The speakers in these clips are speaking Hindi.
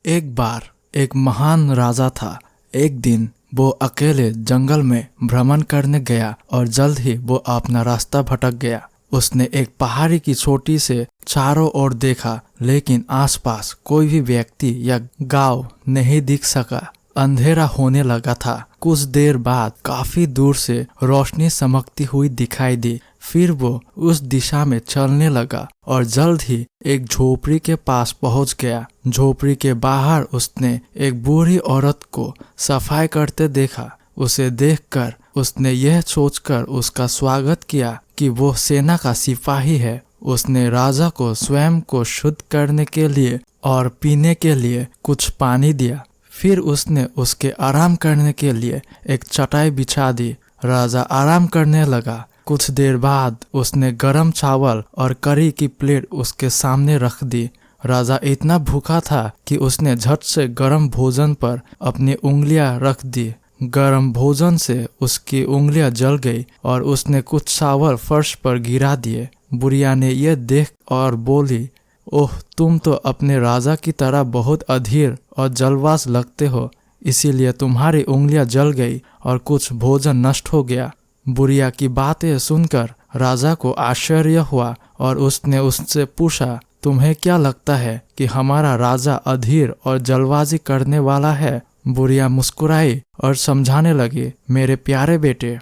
एक बार एक महान राजा था। एक दिन वो अकेले जंगल में भ्रमण करने गया और जल्द ही वो अपना रास्ता भटक गया। उसने एक पहाड़ी की चोटी से चारों ओर देखा, लेकिन आसपास कोई भी व्यक्ति या गांव नहीं दिख सका। अंधेरा होने लगा था। कुछ देर बाद काफी दूर से रोशनी चमकती हुई दिखाई दी। फिर वो उस दिशा में चलने लगा और जल्द ही एक झोपड़ी के पास पहुंच गया। झोपड़ी के बाहर उसने एक बूढ़ी औरत को सफाई करते देखा। उसे देखकर उसने यह सोचकर उसका स्वागत किया कि वो सेना का सिपाही है। उसने राजा को स्वयं को शुद्ध करने के लिए और पीने के लिए कुछ पानी दिया। फिर उसने उसके आराम करने के लिए एक चटाई बिछा दी। राजा आराम करने लगा। कुछ देर बाद उसने गरम चावल और करी की प्लेट उसके सामने रख दी। राजा इतना भूखा था कि उसने झट से गरम भोजन पर अपनी उंगलियां रख दी। गरम भोजन से उसकी उंगलियां जल गई और उसने कुछ चावल फर्श पर गिरा दिए। बुढ़िया ने यह देख और बोली, ओह, तुम तो अपने राजा की तरह बहुत अधीर और जलवास लगते हो, इसीलिए तुम्हारी उंगलियां जल गई और कुछ भोजन नष्ट हो गया। बुढ़िया की बातें सुनकर राजा को आश्चर्य हुआ और उसने उससे पूछा, तुम्हें क्या लगता है कि हमारा राजा अधीर और जल्दबाजी करने वाला है? बुढ़िया मुस्कुराई और समझाने लगी, मेरे प्यारे बेटे,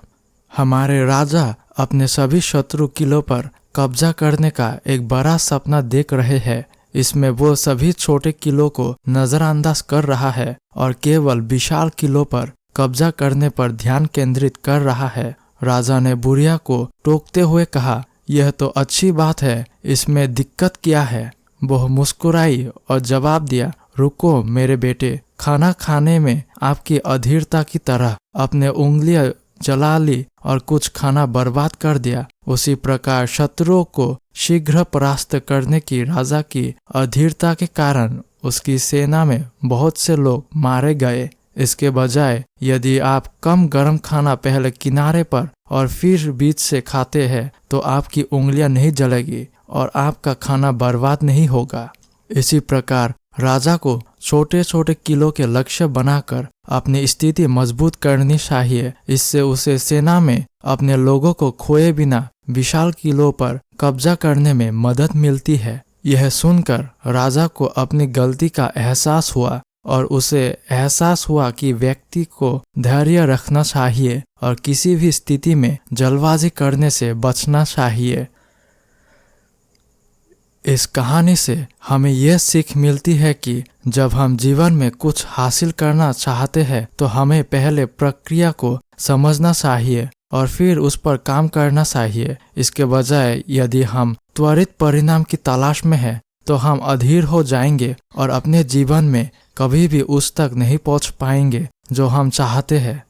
हमारे राजा अपने सभी शत्रु किलों पर कब्जा करने का एक बड़ा सपना देख रहे हैं। इसमें वो सभी छोटे किलों को नजरअंदाज कर रहा है और केवल विशाल किलों पर कब्जा करने पर ध्यान केंद्रित कर रहा है। राजा ने बुढ़िया को टोकते हुए कहा, यह तो अच्छी बात है, इसमें दिक्कत क्या है? वह मुस्कुराई और जवाब दिया, रुको मेरे बेटे, खाना खाने में आपकी अधीरता की तरह अपने उंगलियां जला ली और कुछ खाना बर्बाद कर दिया। उसी प्रकार शत्रुओं को शीघ्र परास्त करने की राजा की अधीरता के कारण उसकी सेना में बहुत से लोग मारे गए। इसके बजाय यदि आप कम गर्म खाना पहले किनारे पर और फिर बीच से खाते हैं तो आपकी उंगलियां नहीं जलेगी और आपका खाना बर्बाद नहीं होगा। इसी प्रकार राजा को छोटे छोटे किलों के लक्ष्य बनाकर अपनी स्थिति मजबूत करनी चाहिए। इससे उसे सेना में अपने लोगों को खोए बिना विशाल किलों पर कब्जा करने में मदद मिलती है। यह सुनकर राजा को अपनी गलती का एहसास हुआ और उसे एहसास हुआ कि व्यक्ति को धैर्य रखना चाहिए और किसी भी स्थिति में जल्दबाजी करने से बचना चाहिए। इस कहानी से हमें यह सीख मिलती है कि जब हम जीवन में कुछ हासिल करना चाहते हैं तो हमें पहले प्रक्रिया को समझना चाहिए और फिर उस पर काम करना चाहिए। इसके बजाय यदि हम त्वरित परिणाम की तलाश में हैं तो हम अधीर हो जाएंगे और अपने जीवन में कभी भी उस तक नहीं पहुंच पाएंगे जो हम चाहते हैं।